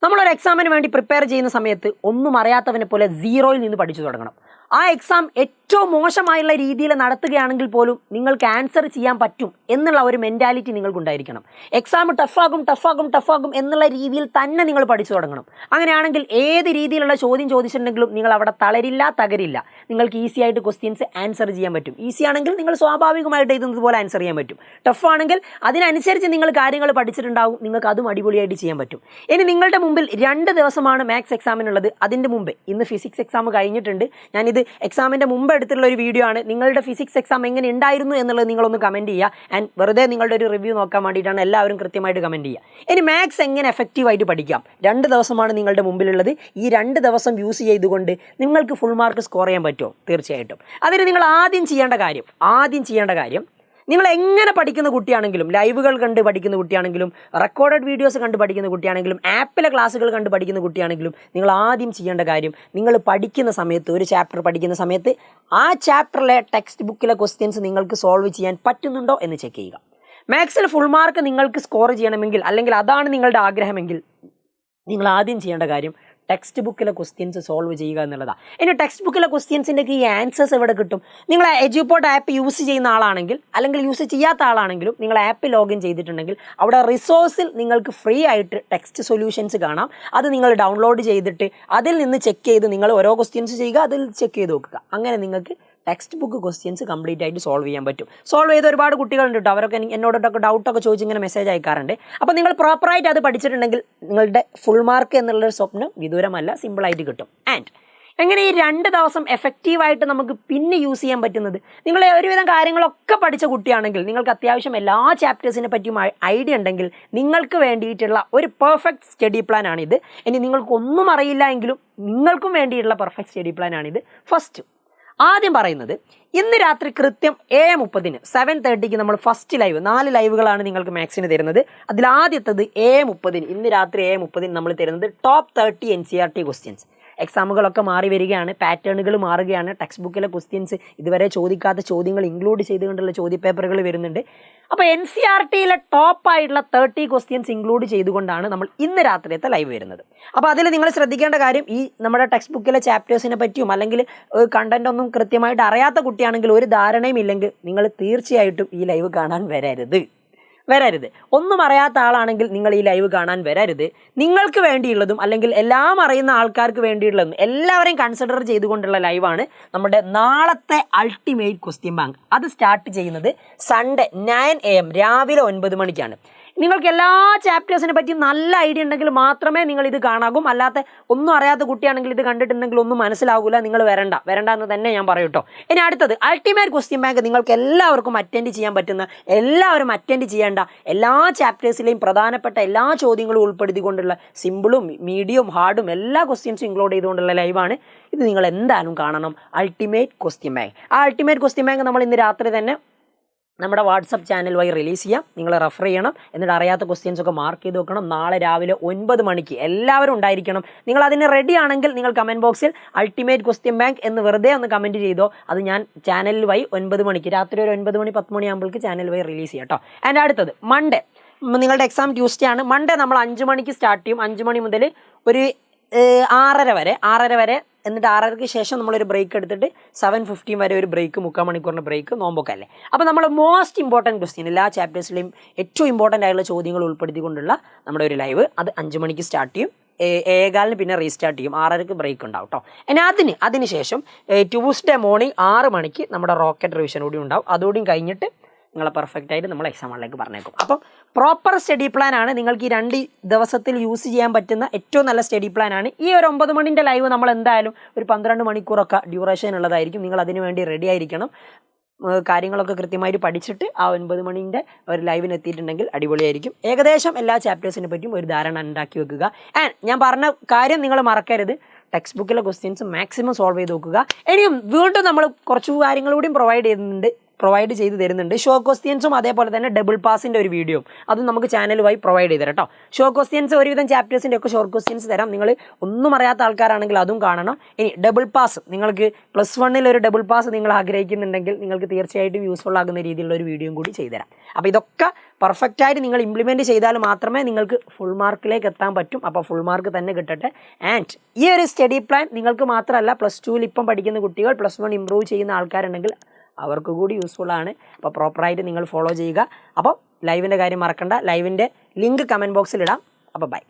നമ്മളൊരു എക്സാമിന് വേണ്ടി പ്രിപ്പയർ ചെയ്യുന്ന സമയത്ത് ഒന്നും അറിയാത്തവനെ പോലെ സീറോയിൽ നിന്ന് പഠിച്ചു തുടങ്ങണം. ആ എക്സാം ഏറ്റവും മോശമായുള്ള രീതിയിൽ നടത്തുകയാണെങ്കിൽ പോലും നിങ്ങൾക്ക് ആൻസർ ചെയ്യാൻ പറ്റും എന്നുള്ള ഒരു മെൻറ്റാലിറ്റി നിങ്ങൾക്കുണ്ടായിരിക്കണം. എക്സാം ടഫാകും എന്നുള്ള രീതിയിൽ തന്നെ നിങ്ങൾ പഠിച്ചു തുടങ്ങണം. അങ്ങനെയാണെങ്കിൽ ഏത് രീതിയിലുള്ള ചോദ്യം ചോദിച്ചിട്ടുണ്ടെങ്കിലും നിങ്ങൾ അവിടെ തകരില്ല. നിങ്ങൾക്ക് ഈസി ആയിട്ട് ക്വസ്റ്റ്യൻസ് ആൻസർ ചെയ്യാൻ പറ്റും. ഈസി ആണെങ്കിൽ നിങ്ങൾ സ്വാഭാവികമായിട്ട് എഴുതുന്നത് പോലെ ആൻസർ ചെയ്യാൻ പറ്റും. ടഫ് ആണെങ്കിൽ അതിനനുസരിച്ച് നിങ്ങൾ കാര്യങ്ങൾ പഠിച്ചിട്ടുണ്ടാവും, നിങ്ങൾക്ക് അതും അടിപൊളിയായിട്ട് ചെയ്യാൻ പറ്റും. ഇനി നിങ്ങളുടെ മുമ്പിൽ 2 ദിവസമാണ് മാത്സ് എക്സാമിനുള്ളത്. അതിൻ്റെ മുമ്പേ ഇന്ന് ഫിസിക്സ് എക്സാം കഴിഞ്ഞിട്ടുണ്ട്. ഞാനിത് എക്സാമിൻ്റെ മുമ്പ് എടുത്തിട്ടുള്ള ഒരു വീഡിയോ ആണ്. നിങ്ങളുടെ ഫിസിക്സ് എക്സാം എങ്ങനെ ഉണ്ടായിരുന്നു എന്നുള്ളത് നിങ്ങളൊന്ന് കമൻറ്റ് ചെയ്യുക. ആൻഡ് വെറുതെ നിങ്ങളുടെ ഒരു റിവ്യൂ നോക്കാൻ വേണ്ടിയിട്ടാണ് എല്ലാവരും കൃത്യമായിട്ട് കമൻറ്റ് ചെയ്യുക. ഇനി മാത്സ് എങ്ങനെ എഫക്റ്റീവായിട്ട് പഠിക്കാം? 2 ദിവസമാണ് നിങ്ങളുടെ മുമ്പിലുള്ളത്. ഈ 2 ദിവസം യൂസ് ചെയ്തുകൊണ്ട് നിങ്ങൾക്ക് ഫുൾ മാർക്ക് സ്കോർ ചെയ്യാൻ പറ്റുമോ? തീർച്ചയായിട്ടും. അതിന് നിങ്ങൾ ആദ്യം ചെയ്യേണ്ട കാര്യം നിങ്ങൾ എങ്ങനെ പഠിക്കുന്ന കുട്ടിയാണെങ്കിലും, ലൈവുകൾ കണ്ട് പഠിക്കുന്ന കുട്ടിയാണെങ്കിലും, റെക്കോർഡഡ് വീഡിയോസ് കണ്ട് പഠിക്കുന്ന കുട്ടിയാണെങ്കിലും, ആപ്പിലെ ക്ലാസ്സുകൾ കണ്ട് പഠിക്കുന്ന കുട്ടിയാണെങ്കിലും, നിങ്ങൾ ആദ്യം ചെയ്യേണ്ട കാര്യം, നിങ്ങൾ പഠിക്കുന്ന സമയത്ത്, ഒരു ചാപ്റ്റർ പഠിക്കുന്ന സമയത്ത് ആ ചാപ്റ്ററിലെ ടെക്സ്റ്റ് ബുക്കിലെ ക്വസ്റ്റ്യൻസ് നിങ്ങൾക്ക് സോൾവ് ചെയ്യാൻ പറ്റുന്നുണ്ടോ എന്ന് ചെക്ക് ചെയ്യുക. മാത്സിൽ ഫുൾ മാർക്ക് നിങ്ങൾക്ക് സ്കോർ ചെയ്യണമെങ്കിൽ, അല്ലെങ്കിൽ അതാണ് നിങ്ങളുടെ ആഗ്രഹമെങ്കിൽ, നിങ്ങൾ ആദ്യം ചെയ്യേണ്ട കാര്യം ടെക്സ്റ്റ് ബുക്കിലെ ക്വസ്റ്റ്യൻസ് സോൾവ് ചെയ്യുക എന്നുള്ളതാണ്. ഇനി ടെക്സ്റ്റ് ബുക്കിലെ ക്വസ്റ്റ്യൻസിൻ്റെ ഈ ആൻസേഴ്സ് എവിടെ കിട്ടും? നിങ്ങൾ എജ്യൂപോർട്ട് ആപ്പ് യൂസ് ചെയ്യുന്ന ആളാണെങ്കിൽ, അല്ലെങ്കിൽ യൂസ് ചെയ്യാത്ത ആളാണെങ്കിലും, നിങ്ങൾ ആപ്പ് ലോഗിൻ ചെയ്തിട്ടുണ്ടെങ്കിൽ അവിടെ റിസോഴ്സിൽ നിങ്ങൾക്ക് ഫ്രീ ആയിട്ട് ടെക്സ്റ്റ് സൊല്യൂഷൻസ് കാണാം. അത് നിങ്ങൾ ഡൗൺലോഡ് ചെയ്തിട്ട് അതിൽ നിന്ന് ചെക്ക് ചെയ്ത് നിങ്ങൾ ഓരോ ക്വസ്റ്റ്യൻസ് ചെയ്യുക, അതിൽ ചെക്ക് ചെയ്ത് നോക്കുക. അങ്ങനെ നിങ്ങൾക്ക് ടെക്സ്റ്റ് ബുക്ക് ക്വസ്റ്റ്യൻസ് കംപ്ലീറ്റ് ആയിട്ട് സോൾവ് ചെയ്യാൻ പറ്റും. സോൾവ് ചെയ്ത ഒരുപാട് കുട്ടികളുണ്ട് കേട്ടോ. അവരൊക്കെ എന്നോടൊക്കെ ഡൗട്ടൊക്കെ ചോദിച്ച് ഇങ്ങനെ മെസ്സേജ് അയക്കാറുണ്ട്. അപ്പോൾ നിങ്ങൾ പ്രോപ്പറായിട്ട് അത് പഠിച്ചിട്ടുണ്ടെങ്കിൽ നിങ്ങളുടെ ഫുൾ മാർക്ക് എന്നുള്ളൊരു സ്വപ്നം വിദൂരമല്ല, സിമ്പിളായിട്ട് കിട്ടും. ആൻഡ് എങ്ങനെ ഈ 2 ദിവസം എഫക്റ്റീവായിട്ട് നമുക്ക് പിന്നെ യൂസ് ചെയ്യാൻ പറ്റുന്നത്? നിങ്ങൾ ഒരുവിധം കാര്യങ്ങളൊക്കെ പഠിച്ച കുട്ടിയാണെങ്കിൽ, നിങ്ങൾക്ക് അത്യാവശ്യം എല്ലാ ചാപ്റ്റേഴ്സിനെ പറ്റിയും ഐഡിയ ഉണ്ടെങ്കിൽ, നിങ്ങൾക്ക് വേണ്ടിയിട്ടുള്ള ഒരു പെർഫെക്റ്റ് സ്റ്റഡി പ്ലാൻ ആണിത്. ഇനി നിങ്ങൾക്കൊന്നും അറിയില്ല എങ്കിലും നിങ്ങൾക്കും വേണ്ടിയിട്ടുള്ള പെർഫെക്റ്റ് സ്റ്റഡി പ്ലാൻ ആണിത്. ഫസ്റ്റ് ആദ്യം പറയുന്നത്, ഇന്ന് രാത്രി കൃത്യം 7:30 7:30 നമ്മൾ ഫസ്റ്റ് ലൈവ്, 4 ലൈവുകളാണ് നിങ്ങൾക്ക് മാത്സിന് തരുന്നത്. അതിലാദ്യത്തത് 7:30, ഇന്ന് രാത്രി 7:30 നമ്മൾ തരുന്നത് ടോപ്പ് 30 NCERT ക്വസ്റ്റ്യൻസ്. എക്സാമുകളൊക്കെ മാറി വരികയാണ്, പാറ്റേണുകൾ മാറുകയാണ്. ടെക്സ്റ്റ് ബുക്കിലെ ക്വസ്റ്റ്യൻസ്, ഇതുവരെ ചോദിക്കാത്ത ചോദ്യങ്ങൾ ഇൻക്ലൂഡ് ചെയ്തുകൊണ്ടുള്ള ചോദ്യപേപ്പറുകൾ വരുന്നുണ്ട്. അപ്പോൾ NCERTയിലെ ടോപ്പായിട്ടുള്ള 30 ക്വസ്റ്റ്യൻസ് ഇൻക്ലൂഡ് ചെയ്തുകൊണ്ടാണ് നമ്മൾ ഇന്ന് രാത്രിയത്തെ ലൈവ് വരുന്നത്. അപ്പോൾ അതിൽ നിങ്ങൾ ശ്രദ്ധിക്കേണ്ട കാര്യം, ഈ നമ്മുടെ ടെക്സ്റ്റ് ബുക്കിലെ ചാപ്റ്റേഴ്സിനെ പറ്റിയും അല്ലെങ്കിൽ കണ്ടന്റ് ഒന്നും കൃത്യമായിട്ട് അറിയാത്ത കുട്ടിയാണെങ്കിൽ, ഒരു ധാരണയും ഇല്ലെങ്കിൽ, നിങ്ങൾ തീർച്ചയായിട്ടും ഈ ലൈവ് കാണാൻ വരരുത്. ഒന്നും അറിയാത്ത ആളാണെങ്കിൽ നിങ്ങൾ ഈ ലൈവ് കാണാൻ വരരുത്. നിങ്ങൾക്ക് വേണ്ടിയുള്ളതും അല്ലെങ്കിൽ എല്ലാം അറിയുന്ന ആൾക്കാർക്ക് വേണ്ടിയുള്ളതും എല്ലാവരെയും കൺസിഡർ ചെയ്തുകൊണ്ടുള്ള ലൈവാണ് നമ്മുടെ നാളത്തെ അൾട്ടിമേറ്റ് ക്വസ്റ്റ്യൻ ബാങ്ക്. അത് സ്റ്റാർട്ട് ചെയ്യുന്നത് സൺഡേ 9 AM രാവിലെ 9 മണിക്കാണ്. നിങ്ങൾക്ക് എല്ലാ ചാപ്റ്റേഴ്സിനെ പറ്റി നല്ല ഐഡിയ ഉണ്ടെങ്കിൽ മാത്രമേ നിങ്ങൾ ഇത് കാണാകും. അല്ലാത്ത ഒന്നും അറിയാത്ത കുട്ടിയാണെങ്കിൽ ഇത് കണ്ടിട്ടുണ്ടെങ്കിൽ ഒന്നും മനസ്സിലാവില്ല. നിങ്ങൾ വരണ്ട എന്ന് തന്നെ ഞാൻ പറയും കേട്ടോ. ഇനി അടുത്തത് അൾട്ടിമേറ്റ് ക്വസ്റ്റ്യൻ ബാങ്ക്. നിങ്ങൾക്ക് എല്ലാവർക്കും അറ്റൻഡ് ചെയ്യാൻ പറ്റുന്ന, എല്ലാവരും അറ്റൻഡ് ചെയ്യേണ്ട, എല്ലാ ചാപ്റ്റേഴ്സിലെയും പ്രധാനപ്പെട്ട എല്ലാ ചോദ്യങ്ങളും ഉൾപ്പെടുത്തിക്കൊണ്ടുള്ള സിമ്പിളും മീഡിയം ഹാർഡും എല്ലാ ക്വസ്റ്റ്യൻസും ഇൻക്ലൂഡ് ചെയ്തുകൊണ്ടുള്ള ലൈവാണ്. ഇത് നിങ്ങൾ എന്തായാലും കാണണം, അൾട്ടിമേറ്റ് ക്വസ്റ്റ്യൻ ബാങ്ക്. ആ അൾട്ടിമേറ്റ് ക്വസ്റ്റ്യൻ ബാങ്ക് നമ്മൾ ഇന്ന് രാത്രി തന്നെ നമ്മുടെ വാട്സപ്പ് ചാനൽ വഴി റിലീസ് ചെയ്യാം. നിങ്ങൾ റെഫർ ചെയ്യണം. എന്നിട്ട് അറിയാത്ത ക്വസ്റ്റ്യൻസ് ഒക്കെ മാർക്ക് ചെയ്ത് വെക്കണം. നാളെ രാവിലെ 9 മണിക്ക് എല്ലാവരും ഉണ്ടായിരിക്കണം. നിങ്ങൾ അതിന് റെഡി ആണെങ്കിൽ നിങ്ങൾ കമൻറ്റ് ബോക്സിൽ അൾട്ടിമേറ്റ് ക്വസ്റ്റ്യൻ ബാങ്ക് എന്ന് വെറുതെ ഒന്ന് കമൻറ്റ് ചെയ്തോ. അത് ഞാൻ ചാനൽ വഴി 9 മണിക്ക്, രാത്രി ഒരു 9 മണി 10 മണിയാകുമ്പോഴേക്ക് ചാനൽ വഴി റിലീസ് ചെയ്യാം കേട്ടോ. ആൻഡ് അടുത്തത് മൺഡേ, നിങ്ങളുടെ എക്സാം ട്യൂസ്ഡേ ആണ്. മൺഡേ നമ്മൾ 5 മണിക്ക് സ്റ്റാർട്ട് ചെയ്യും. 5 മണി മുതൽ ഒരു 6:30 വരെ. എന്നിട്ട് 6:30 ശേഷം നമ്മളൊരു ബ്രേക്ക് എടുത്തിട്ട് 7:15 വരെ ഒരു ബ്രേക്ക്, 3/4 മണിക്കൂറിൻ്റെ ബ്രേക്ക്, നോമ്പൊക്കെ അല്ലേ. അപ്പോൾ നമ്മൾ മോസ്റ്റ് ഇമ്പോർട്ടൻറ്റ് ക്വസ്റ്റ്യൻ, എല്ലാ ചാപ്റ്റേഴ്സിലെയും ഏറ്റവും ഇമ്പോർട്ടൻ്റ് ആയിട്ടുള്ള ചോദ്യങ്ങൾ ഉൾപ്പെടുത്തിക്കൊണ്ടുള്ള നമ്മുടെ ഒരു ലൈവ്, അത് 5 മണിക്ക് സ്റ്റാർട്ട് ചെയ്യും. 7:15 പിന്നെ റീസ്റ്റാർട്ട് ചെയ്യും. 6:30 ബ്രേക്ക് ഉണ്ടാവും കേട്ടോ. ഇനി അതിനുശേഷം ട്യൂസ്ഡേ മോർണിംഗ് 6 മണിക്ക് നമ്മുടെ റോക്കറ്റ് റിവിഷൻ കൂടി ഉണ്ടാവും. അതുകൂടിയും കഴിഞ്ഞിട്ട് നിങ്ങളെ പെർഫെക്റ്റ് ആയിട്ട് നമ്മൾ എക്സാം ഹാളിലേക്ക് പറഞ്ഞേക്കും. അപ്പം പ്രോപ്പർ സ്റ്റഡി പ്ലാൻ ആണ്. നിങ്ങൾക്ക് ഈ 2 ദിവസത്തിൽ യൂസ് ചെയ്യാൻ പറ്റുന്ന ഏറ്റവും നല്ല സ്റ്റഡി പ്ലാൻ ആണ്. ഈ ഒരു 9 മണിൻ്റെ ലൈവ് നമ്മൾ എന്തായാലും ഒരു 12 മണിക്കൂറൊക്കെ ഡ്യൂറേഷൻ ഉള്ളതായിരിക്കും. നിങ്ങൾ അതിന് വേണ്ടി റെഡി ആയിരിക്കണം. കാര്യങ്ങളൊക്കെ കൃത്യമായിട്ട് പഠിച്ചിട്ട് ആ 9 മണിൻ്റെ ഒരു ലൈവിന് എത്തിയിട്ടുണ്ടെങ്കിൽ അടിപൊളിയായിരിക്കും. ഏകദേശം എല്ലാ ചാപ്റ്റേഴ്സിനെ പറ്റിയും ഒരു ധാരണ ഉണ്ടാക്കി വെക്കുക. ആൻഡ് ഞാൻ പറഞ്ഞ കാര്യം നിങ്ങൾ മറക്കരുത്, ടെക്സ്റ്റ് ബുക്കിലെ ക്വസ്റ്റ്യൻസ് മാക്സിമം സോൾവ് ചെയ്ത് നോക്കുക. ഇനിയും വീണ്ടും നമ്മൾ കുറച്ച് കാര്യങ്ങൾ കൂടിയും പ്രൊവൈഡ് ചെയ്യുന്നുണ്ട്. പ്രൊവൈഡ് ചെയ്ത് തരുന്നുണ്ട്. ഷോ ക്വസ്റ്റ്യൻസും അതേപോലെ തന്നെ ഡബിൾ പാസിൻ്റെ ഒരു വീഡിയോ അതും നമുക്ക് ചാനൽ വഴി പ്രൊവൈഡ് ചെയ്ത് തരാം കേട്ടോ. ഷോ ക്വസ്റ്റ്യൻസ് ഒരുവിധം ചാപ്റ്റേഴ്സിൻ്റെ ഒക്കെ ഷോർട്ട് ക്വസ്റ്റ്യൻസ് തരാം. നിങ്ങൾ ഒന്നും അറിയാത്ത ആൾക്കാരാണെങ്കിൽ അതും കാണണം. ഇനി ഡബിൾ പാസ് നിങ്ങൾക്ക് +1 ഒരു ഡബിൾ പാസ് നിങ്ങൾ ആഗ്രഹിക്കുന്നുണ്ടെങ്കിൽ നിങ്ങൾക്ക് തീർച്ചയായിട്ടും യൂസ്ഫുൾ ആകുന്ന രീതിയിലുള്ള ഒരു വീഡിയോയും കൂടി ചെയ്തുതരാം. അപ്പോൾ ഇതൊക്കെ പെർഫെക്റ്റായിട്ട് നിങ്ങൾ ഇംപ്ലിമെൻറ്റ് ചെയ്താൽ മാത്രമേ നിങ്ങൾക്ക് ഫുൾ മാർക്കിലേക്ക് എത്താൻ പറ്റും. അപ്പോൾ ഫുൾ മാർക്ക് തന്നെ കിട്ടട്ടെ. ആൻഡ് ഈ ഒരു സ്റ്റഡി പ്ലാൻ നിങ്ങൾക്ക് മാത്രമല്ല +2 ഇപ്പം പഠിക്കുന്ന കുട്ടികൾ +1 ഇമ്പ്രൂവ് ചെയ്യുന്ന ആൾക്കാരുണ്ടെങ്കിൽ അവർക്ക് കൂടി യൂസ്ഫുൾ ആണ്. അപ്പോൾ പ്രോപ്പറായിട്ട് നിങ്ങൾ ഫോളോ ചെയ്യുക. അപ്പോൾ ലൈവിൻ്റെ കാര്യം മറക്കണ്ട. ലൈവിൻ്റെ ലിങ്ക് കമൻറ്റ് ബോക്സിൽ ഇടാം. അപ്പോൾ ബൈ.